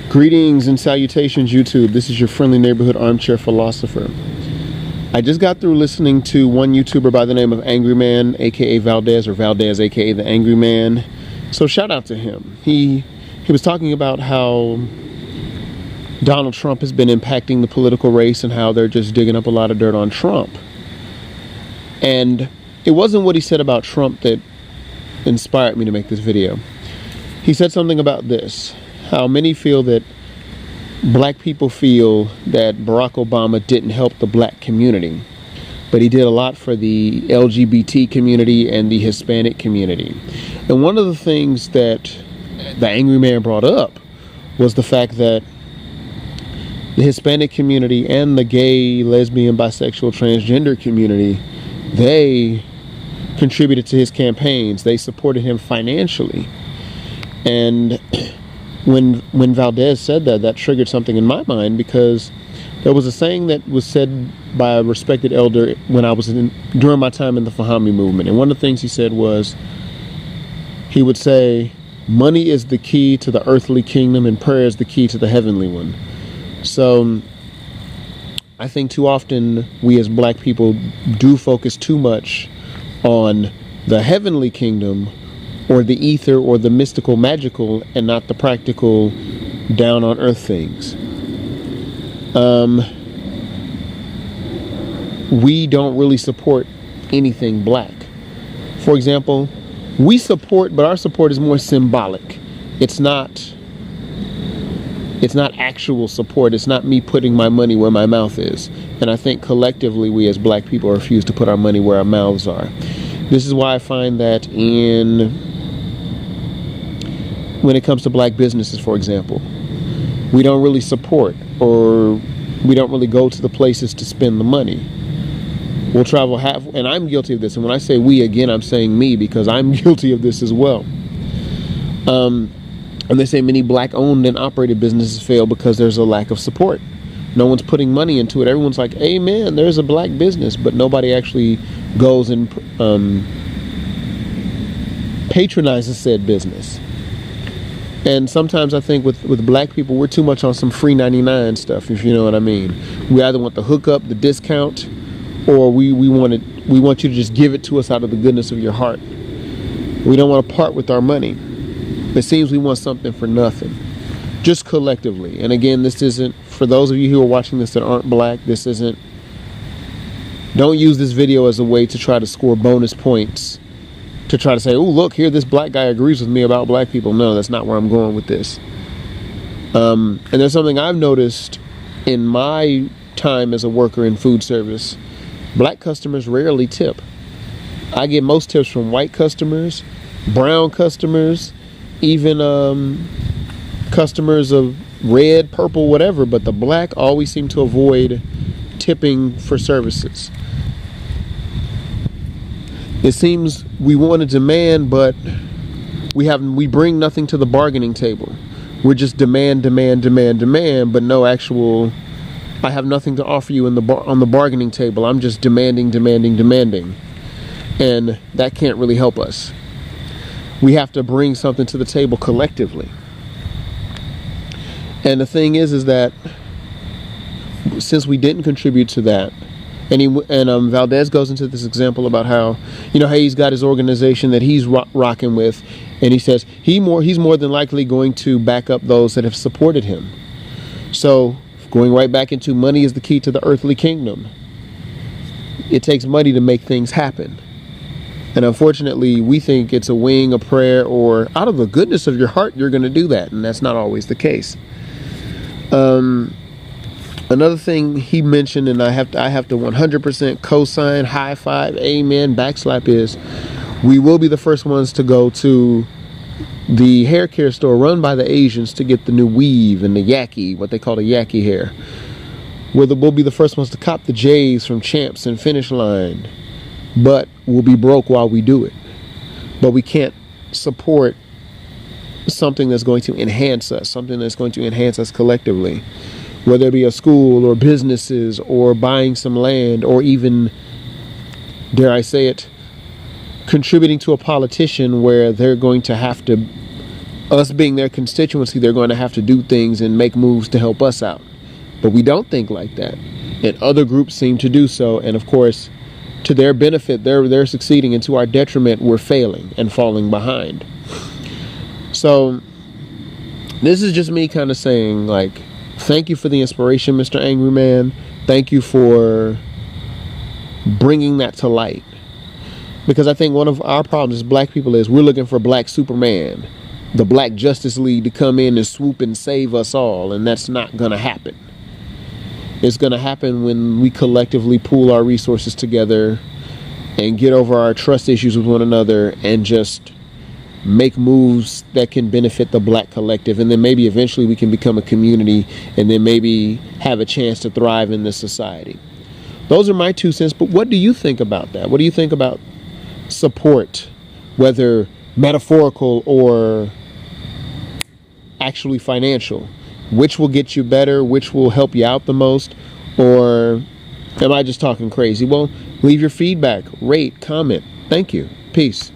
Greetings and salutations, YouTube. This is your friendly neighborhood armchair philosopher. I just got through listening to one YouTuber by the name of Angry Man, aka Valdez, or Valdez, aka the Angry Man. So shout out to him. He was talking about how Donald Trump has been impacting the political race and how they're just digging up a lot of dirt on Trump. And it wasn't what he said about Trump that inspired me to make this video. He said something about this. How many feel that black people feel that Barack Obama didn't help the black community, but he did a lot for the LGBT community and the Hispanic community. And one of the things that the Angry Man brought up was the fact that the Hispanic community and the gay, lesbian, bisexual, transgender community, they contributed to his campaigns. They supported him financially. And when Valdez said that, that triggered something in my mind, because there was a saying that was said by a respected elder when I was during my time in the Fahami movement. And one of the things he said was, he would say, money is the key to the earthly kingdom and prayer is the key to the heavenly one. So I think too often we as black people do focus too much on the heavenly kingdom or the ether or the mystical magical and not the practical down on earth things. We don't really support anything black. For example, we support, but our support is more symbolic. It's not actual support. It's not me putting my money where my mouth is. And I think collectively we as black people refuse to put our money where our mouths are. This is why I find that when it comes to black businesses, for example, we don't really support, or we don't really go to the places to spend the money. We'll travel half, and I'm guilty of this. And when I say we, again, I'm saying me, because I'm guilty of this as well. And they say many black-owned and operated businesses fail because there's a lack of support. No one's putting money into it. Everyone's like, hey, man, there's a black business, but nobody actually goes and patronizes said business. And sometimes I think with black people, we're too much on some free 99 stuff, if you know what I mean. We either want the hookup, the discount, or we want you to just give it to us out of the goodness of your heart. We don't want to part with our money. It seems we want something for nothing, just collectively. And again, this isn't, for those of you who are watching this that aren't black, this isn't, don't use this video as a way to try to score bonus points, to try to say, oh, look, here, this black guy agrees with me about black people. No, that's not where I'm going with this. And there's something I've noticed in my time as a worker in food service. Black customers rarely tip. I get most tips from white customers, brown customers, even customers of red, purple, whatever. But the black always seem to avoid tipping for services. It seems we want to demand, but we bring nothing to the bargaining table. We're just demand, but no actual, I have nothing to offer you on the bargaining table. I'm just demanding. And that can't really help us. We have to bring something to the table collectively. And the thing is that since we didn't contribute to that, and Valdez goes into this example about how, hey, he's got his organization that he's rocking with, and he says he's more than likely going to back up those that have supported him. So going right back into money is the key to the earthly kingdom. It takes money to make things happen. And unfortunately, we think it's a wing, a prayer, or out of the goodness of your heart, you're going to do that. And that's not always the case. Another thing he mentioned, and I have to 100% co-sign, high five, amen, backslap, is we will be the first ones to go to the hair care store run by the Asians to get the new weave and the yaki, what they call the yaki hair. We'll be the first ones to cop the J's from Champs and Finish Line, but we'll be broke while we do it. But we can't support something that's going to enhance us, collectively. Whether it be a school or businesses or buying some land or even, dare I say it, contributing to a politician where they're going to have to us being their constituency, they're going to have to do things and make moves to help us out. But we don't think like that. And other groups seem to do so. And of course, to their benefit, they're succeeding, and to our detriment, we're failing and falling behind. So this is just me kind of saying, like, thank you for the inspiration, Mr. Angry Man. Thank you for bringing that to light. Because I think one of our problems as black people is we're looking for Black Superman, the Black Justice League, to come in and swoop and save us all. And that's not going to happen. It's going to happen when we collectively pool our resources together and get over our trust issues with one another and just make moves that can benefit the black collective. And then maybe eventually we can become a community and then maybe have a chance to thrive in this society. Those are my 2 cents. But what do you think about that? What do you think about support, whether metaphorical or actually financial? Which will get you better? Which will help you out the most? Or am I just talking crazy? Well, leave your feedback, rate, comment. Thank you. Peace.